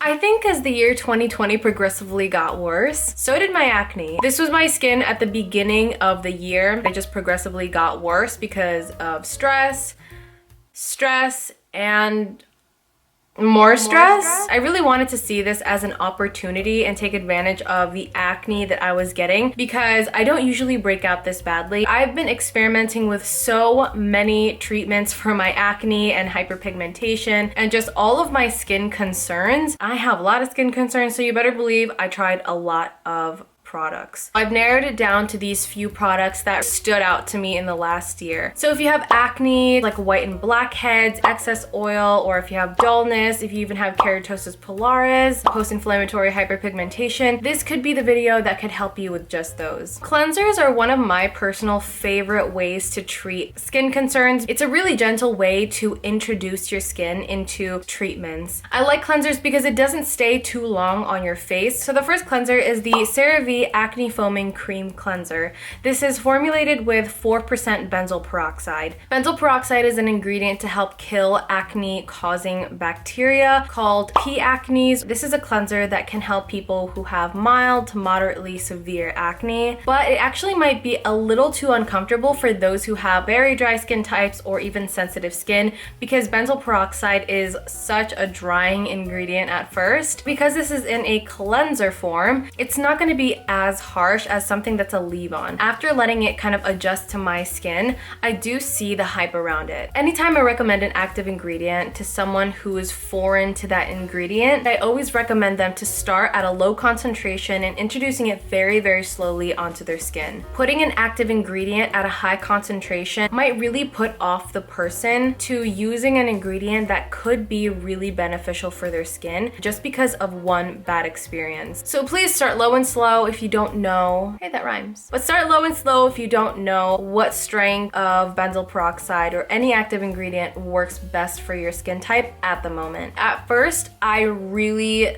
I think as the year 2020 progressively got worse, so did my acne. This was my skin at the beginning of the year. It just progressively got worse because of stress, and more stress. I really wanted to see this as an opportunity and take advantage of the acne that I was getting because I don't usually break out this badly. I've been experimenting with so many treatments for my acne and hyperpigmentation and just all of my skin concerns. I have a lot of skin concerns, so you better believe I tried a lot of products. I've narrowed it down to these few products that stood out to me in the last year. So if you have acne, like white and blackheads, excess oil, or if you have dullness, if you even have keratosis pilaris, post-inflammatory hyperpigmentation, this could be the video that could help you with just those. Cleansers are one of my personal favorite ways to treat skin concerns. It's a really gentle way to introduce your skin into treatments. I like cleansers because it doesn't stay too long on your face. So the first cleanser is the CeraVe Acne Foaming Cream Cleanser. This is formulated with 4% benzoyl peroxide. Benzoyl peroxide is an ingredient to help kill acne-causing bacteria called P. acnes. This is a cleanser that can help people who have mild to moderately severe acne, but it actually might be a little too uncomfortable for those who have very dry skin types or even sensitive skin because benzoyl peroxide is such a drying ingredient at first. Because this is in a cleanser form, it's not going to be as harsh as something that's a leave-on. After letting it kind of adjust to my skin, I do see the hype around it. Anytime I recommend an active ingredient to someone who is foreign to that ingredient, I always recommend them to start at a low concentration and introducing it very, very slowly onto their skin. Putting an active ingredient at a high concentration might really put off the person to using an ingredient that could be really beneficial for their skin just because of one bad experience. So please start low and slow if you don't know. Hey, that rhymes. But start low and slow if you don't know what strength of benzoyl peroxide or any active ingredient works best for your skin type at the moment. At first, I really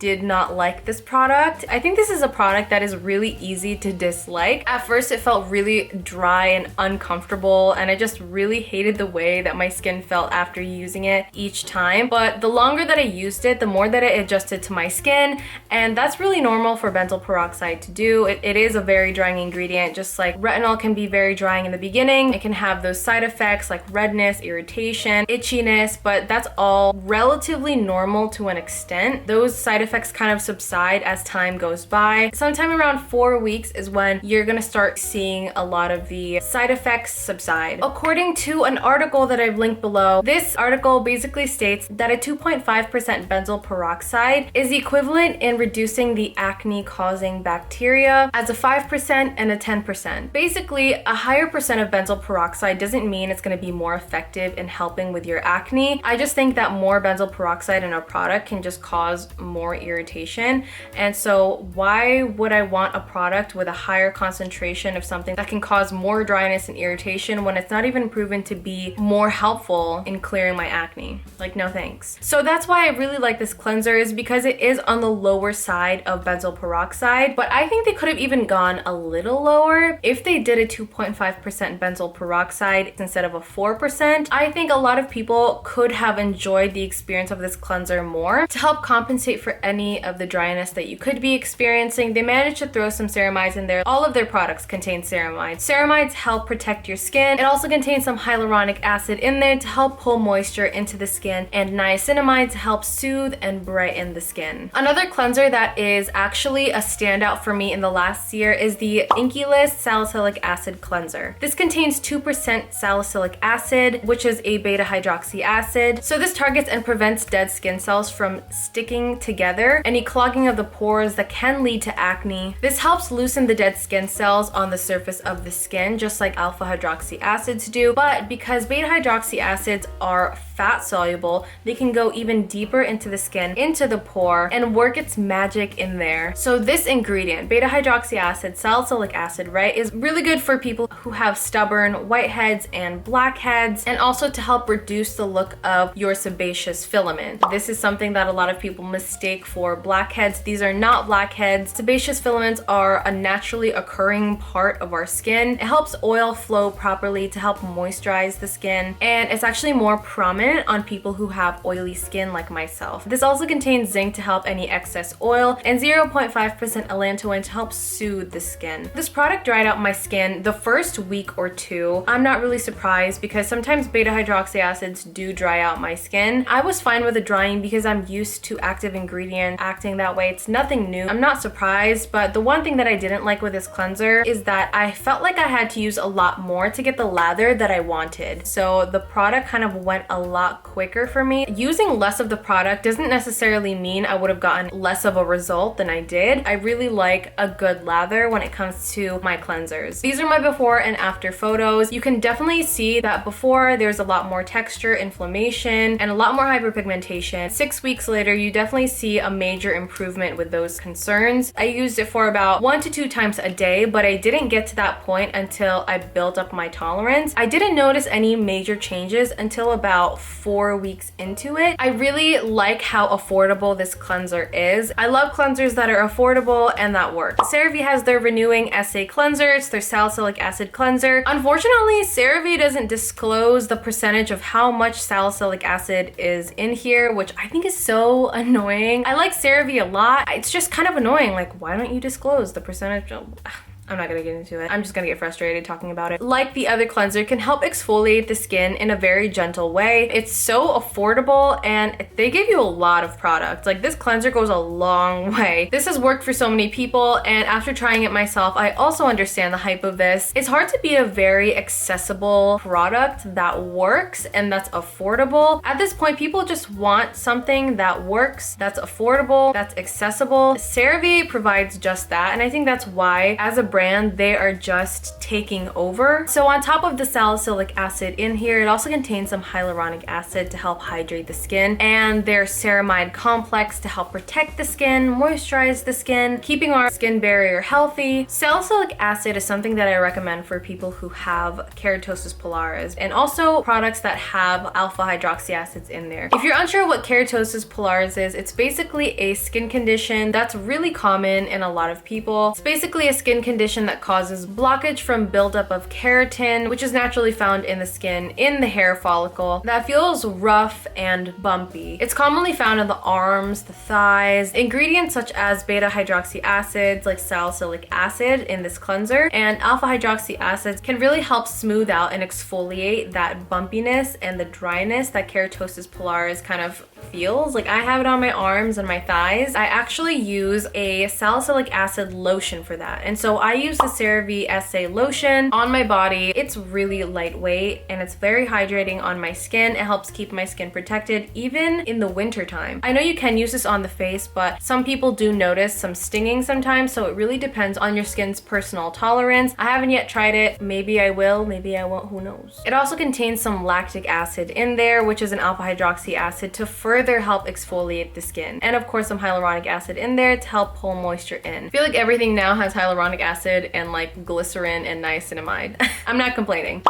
did not like this product. I think this is a product that is really easy to dislike. At first it felt really dry and uncomfortable and I just really hated the way that my skin felt after using it each time. But the longer that I used it, the more that it adjusted to my skin, and that's really normal for benzoyl peroxide to do. It is a very drying ingredient, just like retinol can be very drying in the beginning. It can have those side effects like redness, irritation, itchiness, but that's all relatively normal to an extent. Those side effects kind of subside as time goes by. Sometime around 4 weeks is when you're gonna start seeing a lot of the side effects subside. According to an article that I've linked below, this article basically states that a 2.5% benzoyl peroxide is equivalent in reducing the acne-causing bacteria as a 5% and a 10%. Basically, a higher percent of benzoyl peroxide doesn't mean it's gonna be more effective in helping with your acne. I just think that more benzoyl peroxide in a product can just cause more irritation. And so why would I want a product with a higher concentration of something that can cause more dryness and irritation when it's not even proven to be more helpful in clearing my acne? Like, no thanks. So that's why I really like this cleanser, is because it is on the lower side of benzoyl peroxide, but I think they could have even gone a little lower. If they did a 2.5% benzoyl peroxide instead of a 4%, I think a lot of people could have enjoyed the experience of this cleanser more. To help compensate for any of the dryness that you could be experiencing, they managed to throw some ceramides in there. All of their products contain ceramides. Ceramides help protect your skin. It also contains some hyaluronic acid in there to help pull moisture into the skin, and niacinamide to help soothe and brighten the skin. Another cleanser that is actually a standout for me in the last year is the Inkey Salicylic Acid Cleanser. This contains 2% salicylic acid, which is a beta hydroxy acid. So this targets and prevents dead skin cells from sticking together, any clogging of the pores that can lead to acne. This helps loosen the dead skin cells on the surface of the skin, just like alpha hydroxy acids do. But because beta hydroxy acids are fat soluble, they can go even deeper into the skin, into the pore, and work its magic in there. So this ingredient, beta hydroxy acid, salicylic acid, right, is really good for people who have stubborn whiteheads and blackheads, and also to help reduce the look of your sebaceous filament. This is something that a lot of people mistake for blackheads. These are not blackheads. Sebaceous filaments are a naturally occurring part of our skin. It helps oil flow properly to help moisturize the skin, and it's actually more prominent prominent on people who have oily skin like myself. This also contains zinc to help any excess oil and 0.5% allantoin to help soothe the skin. This product dried out my skin the first week or two. I'm not really surprised because sometimes beta hydroxy acids do dry out my skin. I was fine with the drying because I'm used to active ingredient acting that way. It's nothing new. I'm not surprised, but the one thing that I didn't like with this cleanser is that I felt like I had to use a lot more to get the lather that I wanted. So the product kind of went a lot quicker for me. Using less of the product doesn't necessarily mean I would have gotten less of a result than I did. I really like a good lather when it comes to my cleansers. These are my before and after photos. You can definitely see that before there's a lot more texture, inflammation, and a lot more hyperpigmentation. 6 weeks later, you definitely see a major improvement with those concerns. I used it for about 1 to 2 times a day, but I didn't get to that point until I built up my tolerance. I didn't notice any major changes until about 4 weeks into it. I really like how affordable this cleanser is. I love cleansers that are affordable and that work. CeraVe has their Renewing SA cleanser. It's their salicylic acid cleanser. Unfortunately, CeraVe doesn't disclose the percentage of how much salicylic acid is in here, which I think is so annoying. I like CeraVe a lot. It's just kind of annoying. Like, why don't you disclose the percentage of... I'm not gonna get into it. I'm just gonna get frustrated talking about it. Like the other cleanser, it can help exfoliate the skin in a very gentle way. It's so affordable and they give you a lot of product. Like this cleanser goes a long way. This has worked for so many people, and after trying it myself, I also understand the hype of this. It's hard to be a very accessible product that works and that's affordable. At this point, people just want something that works, that's affordable, that's accessible. CeraVe provides just that, and I think that's why, as a brand, they are just taking over. So on top of the salicylic acid in here, it also contains some hyaluronic acid to help hydrate the skin, and their ceramide complex to help protect the skin, moisturize the skin, keeping our skin barrier healthy. Salicylic acid is something that I recommend for people who have keratosis pilaris, and also products that have alpha hydroxy acids in there. If you're unsure what keratosis pilaris is, it's basically a skin condition that's really common in a lot of people. It's basically a skin condition that causes blockage from buildup of keratin, which is naturally found in the skin, in the hair follicle, that feels rough and bumpy. It's commonly found in the arms, the thighs. Ingredients such as beta hydroxy acids like salicylic acid in this cleanser and alpha hydroxy acids can really help smooth out and exfoliate that bumpiness and the dryness that keratosis pilaris kind of feels. Like I have it on my arms and my thighs. I actually use a salicylic acid lotion for that, and so I use the CeraVe SA lotion on my body. It's really lightweight and it's very hydrating on my skin. It helps keep my skin protected even in the winter time. I know you can use this on the face, but some people do notice some stinging sometimes, so it really depends on your skin's personal tolerance. I haven't yet tried it. Maybe I will, maybe I won't, who knows. It also contains some lactic acid in there, which is an alpha hydroxy acid to further help exfoliate the skin. And of course some hyaluronic acid in there to help pull moisture in. I feel like everything now has hyaluronic acid and like glycerin and niacinamide. I'm not complaining.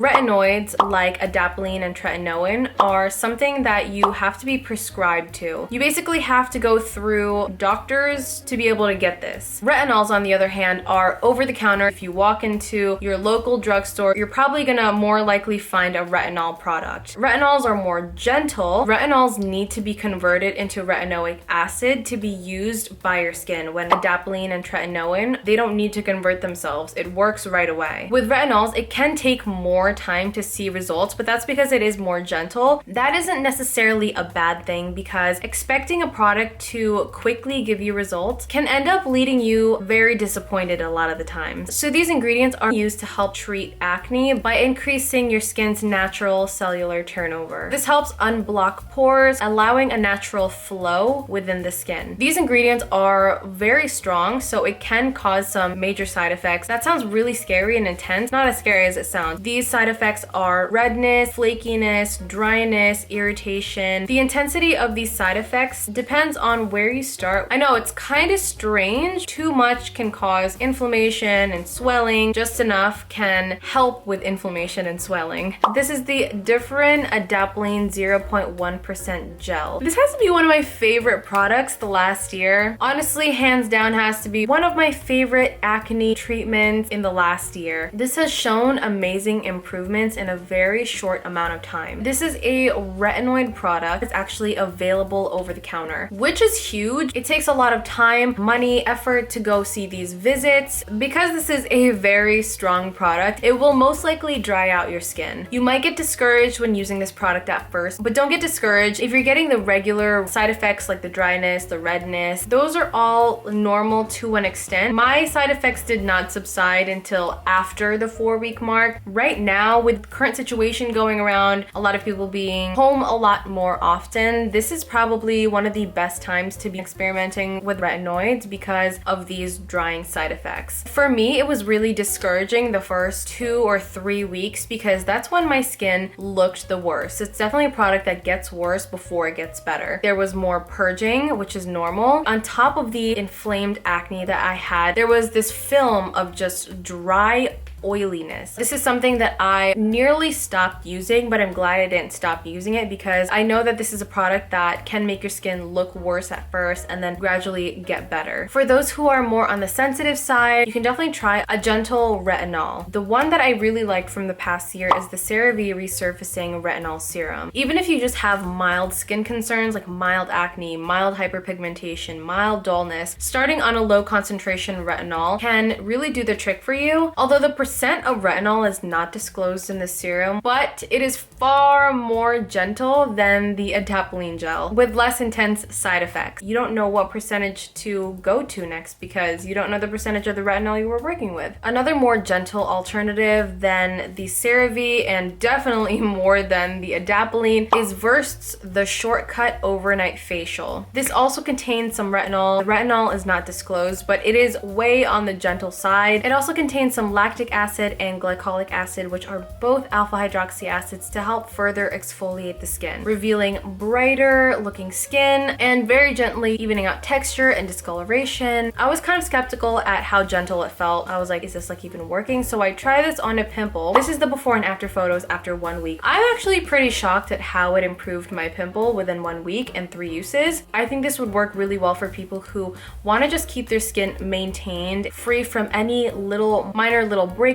Retinoids like Adapalene and tretinoin are something that you have to be prescribed to. You basically have to go through doctors to be able to get this. Retinols, on the other hand, are over the counter. If you walk into your local drugstore, you're probably gonna more likely find a retinol product. Retinols are more gentle. Retinols need to be converted into retinoic acid to be used by your skin. When Adapalene and tretinoin, they don't need to convert themselves. It works right away. With retinols, it can take more time to see results, but that's because it is more gentle. That isn't necessarily a bad thing, because expecting a product to quickly give you results can end up leading you very disappointed a lot of the time. So these ingredients are used to help treat acne by increasing your skin's natural cellular turnover. This helps unblock pores, allowing a natural flow within the skin. These ingredients are very strong, so it can cause some major side effects. That sounds really scary and intense. Not as scary as it sounds. These side effects are redness, flakiness, dryness, irritation. The intensity of these side effects depends on where you start. I know it's kind of strange. Too much can cause inflammation and swelling. Just enough can help with inflammation and swelling. This is the Differin Adapalene 0.1% gel. This has to be one of my favorite products the last year. Honestly, hands down has to be one of my favorite acne treatments in the last year. This has shown amazing improvement improvements in a very short amount of time. This is a retinoid product. It's actually available over the counter, which is huge. It takes a lot of time, money, effort to go see these visits. Because this is a very strong product, it will most likely dry out your skin. You might get discouraged when using this product at first, but don't get discouraged. If you're getting the regular side effects like the dryness, the redness, those are all normal to an extent. My side effects did not subside until after the 4-week mark. Right now, with current situation going around, a lot of people being home a lot more often, this is probably one of the best times to be experimenting with retinoids because of these drying side effects. For me, it was really discouraging the first 2 or 3 weeks because that's when my skin looked the worst. It's definitely a product that gets worse before it gets better. There was more purging, which is normal. On top of the inflamed acne that I had, there was this film of just dry oiliness. This is something that I nearly stopped using, but I'm glad I didn't stop using it because I know that this is a product that can make your skin look worse at first and then gradually get better. For those who are more on the sensitive side, you can definitely try a gentle retinol. The one that I really liked from the past year is the CeraVe Resurfacing Retinol Serum. Even if you just have mild skin concerns like mild acne, mild hyperpigmentation, mild dullness, starting on a low concentration retinol can really do the trick for you. Although the percent of retinol is not disclosed in the serum, but it is far more gentle than the Adapalene gel with less intense side effects. You don't know what percentage to go to next because you don't know the percentage of the retinol you were working with. Another more gentle alternative than the CeraVe and definitely more than the Adapalene is Versed the Shortcut Overnight Facial. This also contains some retinol. The retinol is not disclosed, but it is way on the gentle side. It also contains some lactic acid and glycolic acid, which are both alpha hydroxy acids to help further exfoliate the skin, revealing brighter looking skin and very gently evening out texture and discoloration. I was kind of skeptical at how gentle it felt. I was like, is this like even working? So I tried this on a pimple. This is the before and after photos after 1 week. I'm actually pretty shocked at how it improved my pimple within 1 week and 3 uses. I think this would work really well for people who want to just keep their skin maintained, free from any minor little breakouts,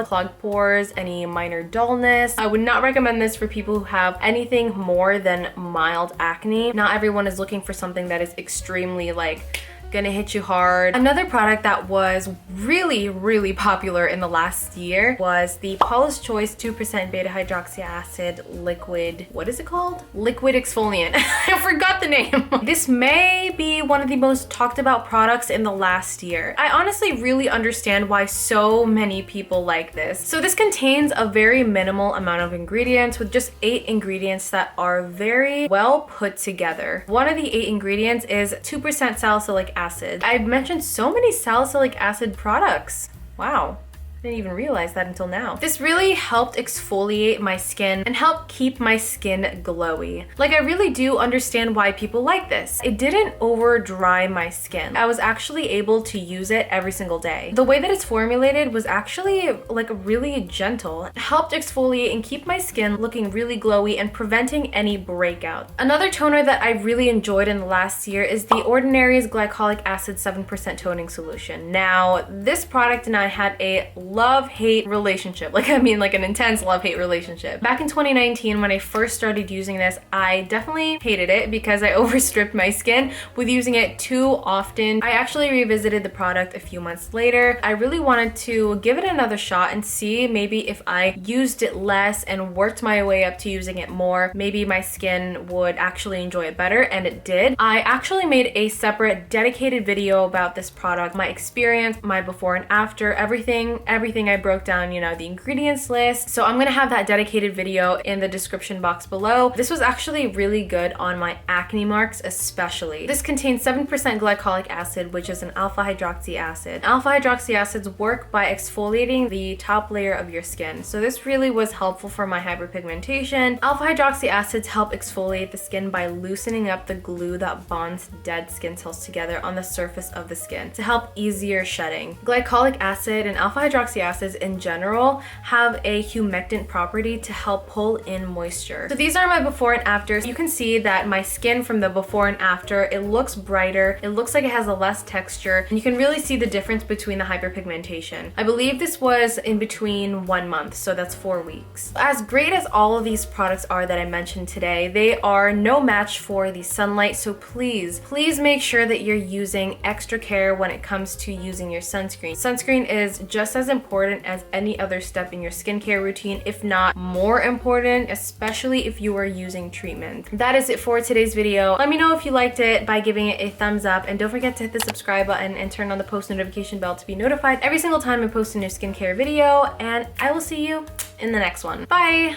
clogged pores, any minor dullness. I would not recommend this for people who have anything more than mild acne. Not everyone is looking for something that is extremely like gonna hit you hard. Another product that was really popular in the last year was the Paula's Choice 2% beta hydroxy acid liquid, what is it called? Liquid exfoliant. I forgot the name. This may be one of the most talked about products in the last year. I honestly really understand why so many people like this. So this contains a very minimal amount of ingredients with just 8 ingredients that are very well put together. One of the 8 ingredients is 2% salicylic acid. I've mentioned so many salicylic acid products. Wow. I didn't even realize that until now. This really helped exfoliate my skin and help keep my skin glowy. Like, I really do understand why people like this. It didn't over dry my skin. I was actually able to use it every single day. The way that it's formulated was actually like really gentle. It helped exfoliate and keep my skin looking really glowy and preventing any breakout. Another toner that I really enjoyed in the last year is the Ordinary's Glycolic Acid 7% Toning Solution. Now, this product and I had a love-hate relationship. Like an intense love-hate relationship. Back in 2019, when I first started using this, I definitely hated it because I overstripped my skin with using it too often. I actually revisited the product a few months later. I really wanted to give it another shot and see maybe if I used it less and worked my way up to using it more, maybe my skin would actually enjoy it better, and it did. I actually made a separate dedicated video about this product, my experience, my before and after, everything I broke down, you know, the ingredients list. So I'm gonna have that dedicated video in the description box below. This was actually really good on my acne marks especially. This contains 7% glycolic acid, which is an alpha hydroxy acid. Alpha hydroxy acids work by exfoliating the top layer of your skin. So this really was helpful for my hyperpigmentation. Alpha hydroxy acids help exfoliate the skin by loosening up the glue that bonds dead skin cells together on the surface of the skin to help easier shedding. Glycolic acid and alpha hydroxy fatty acids in general have a humectant property to help pull in moisture. So these are my before and afters. You can see that my skin from the before and after, it looks brighter. It looks like it has a less texture. And you can really see the difference between the hyperpigmentation. I believe this was in between 1 month, so that's 4 weeks. As great as all of these products are that I mentioned today, they are no match for the sunlight. So please make sure that you're using extra care when it comes to using your sunscreen. Sunscreen is just as important as any other step in your skincare routine, if not more important, especially if you are using treatment. That is it for today's video. Let me know if you liked it by giving it a thumbs up, and don't forget to hit the subscribe button and turn on the post notification bell to be notified every single time I post a new skincare video, and I will see you in the next one. Bye!